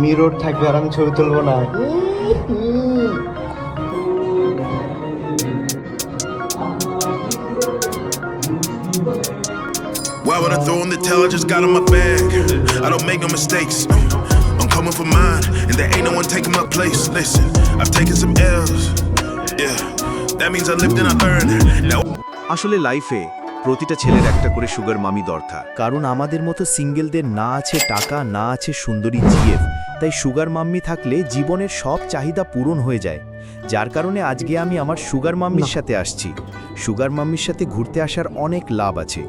Mirror থাকবে আর আমি ছবি তুলবো না। Why would I throw in the towel? I just got on my bag. I don't make no mistakes. I'm coming for mine, and there ain't no one taking my place. Listen, I've taken some L's. Yeah, that means I lived and I learned. Now আসলে লাইফে প্রতিটা ছেলের একটা করে sugar মামি দরকার, কারণ আমাদের মতো সিঙ্গেলদের না আছে টাকা, না আছে সুন্দরী জিএফ, তাই সুগার মাম্মি থাকলে জীবনের সব চাহিদা পূরণ হয়ে যায়। যার কারণে আজকে আমি আমার সুগার মাম্মির সাথে আসছি। সুগার মাম্মির সাথে ঘুরতে আসার অনেক লাভ আছে।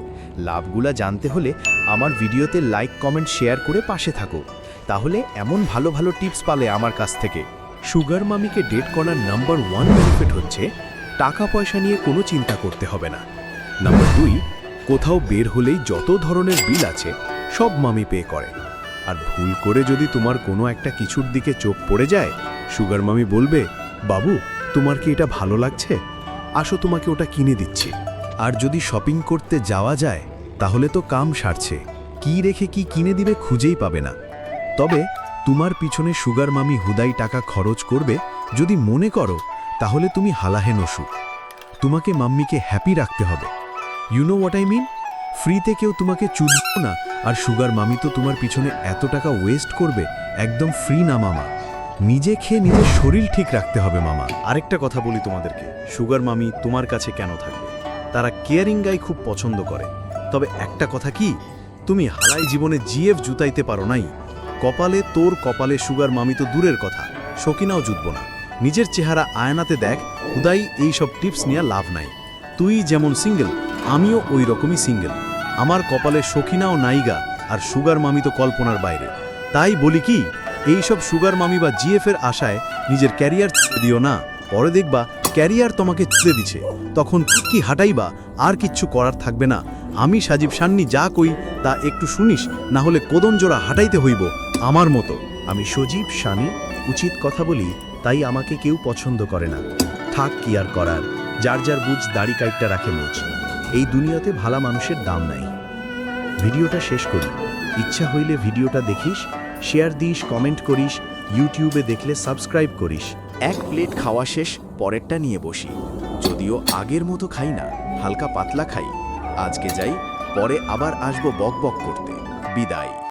লাভগুলা জানতে হলে আমার ভিডিওতে লাইক, কমেন্ট, শেয়ার করে পাশে থাকো, তাহলে এমন ভালো ভালো টিপস পালে আমার কাছ থেকে। সুগার মামিকে ডেট করার নাম্বার 1 বেনিফিট হচ্ছে টাকা পয়সা নিয়ে কোনো চিন্তা করতে হবে না। নাম্বার 2, কোথাও বের হলেই যত ধরনের বিল আছে সব মামি পে করে। আর ভুল করে যদি তোমার কোনো একটা কিছুর দিকে চোখ পড়ে যায়, সুগার মামি বলবে, বাবু তোমার কি এটা ভালো লাগছে, আসো তোমাকে ওটা কিনে দিচ্ছি। আর যদি শপিং করতে যাওয়া যায় তাহলে তো কাম সারছে, কি রেখে কি কিনে দিবে খুঁজেই পাবে না। তবে তোমার পিছনে সুগার মামি হুদাই টাকা খরচ করবে যদি মনে করো, তাহলে তুমি হালাহে নসু। তোমাকে মাম্মিকে হ্যাপি রাখতে হবে। You know what I mean? ফ্রিতে কেউ তোমাকে চুদবে না, আর সুগার মামি তো তোমার পিছনে এত টাকা ওয়েস্ট করবে, একদম ফ্রি না মামা। নিজে খেয়ে নিজের শরীর ঠিক রাখতে হবে মামা। আরেকটা কথা বলি তোমাদেরকে, সুগার মামি তোমার কাছে কেন থাকবে? তারা কেয়ারিং গাই খুব পছন্দ করে। তবে একটা কথা কি, তুমি হালাই জীবনে জিএফ জুতাইতে পারো নাই। কপালে তোর কপালে সুগার মামি তো দূরের কথা, শকিনাও জুতব না। নিজের চেহারা আয়নাতে দেখ, হুদাই এইসব টিপস নিয়ে লাভ নাই। তুই যেমন সিঙ্গেল, আমিও ওই রকমই সিঙ্গেল। আমার কপালে শকিনাও নাইগা, আর সুগার মামি তো কল্পনার বাইরে। তাই বলি কি, এইসব সুগার মামি বা জিএফের আশায় নিজের ক্যারিয়ার ছেড়ে দিও না। পরে দেখবা ক্যারিয়ার তোমাকে ছেড়ে দিছে, তখন কি হাঁটাইবা, আর কিচ্ছু করার থাকবে না। আমি সাজিব সান্নি যা কই তা একটু শুনিস, না হলে কোদন জোড়া হাঁটাইতে হইব আমার মতো। আমি সজীব সানি, উচিত কথা বলি, তাই আমাকে কেউ পছন্দ করে না। থাক কি আর করার, যার যার বুঝ দাড়ি কাইটটা রাখে মুছ। এই দুনিয়াতে ভালা মানুষের দাম নাই। ভিডিওটা শেষ করি, ইচ্ছা হইলে ভিডিওটা দেখিস, শেয়ার দিস, কমেন্ট করিস, ইউটিউবে দেখলে সাবস্ক্রাইব করিস। এক প্লেট খাওয়া শেষ, পরেরটা নিয়ে বসি। যদিও আগের মতো খাই না, হালকা পাতলা খাই। আজকে যাই, পরে আবার আসবো বক বক করতে। বিদায়।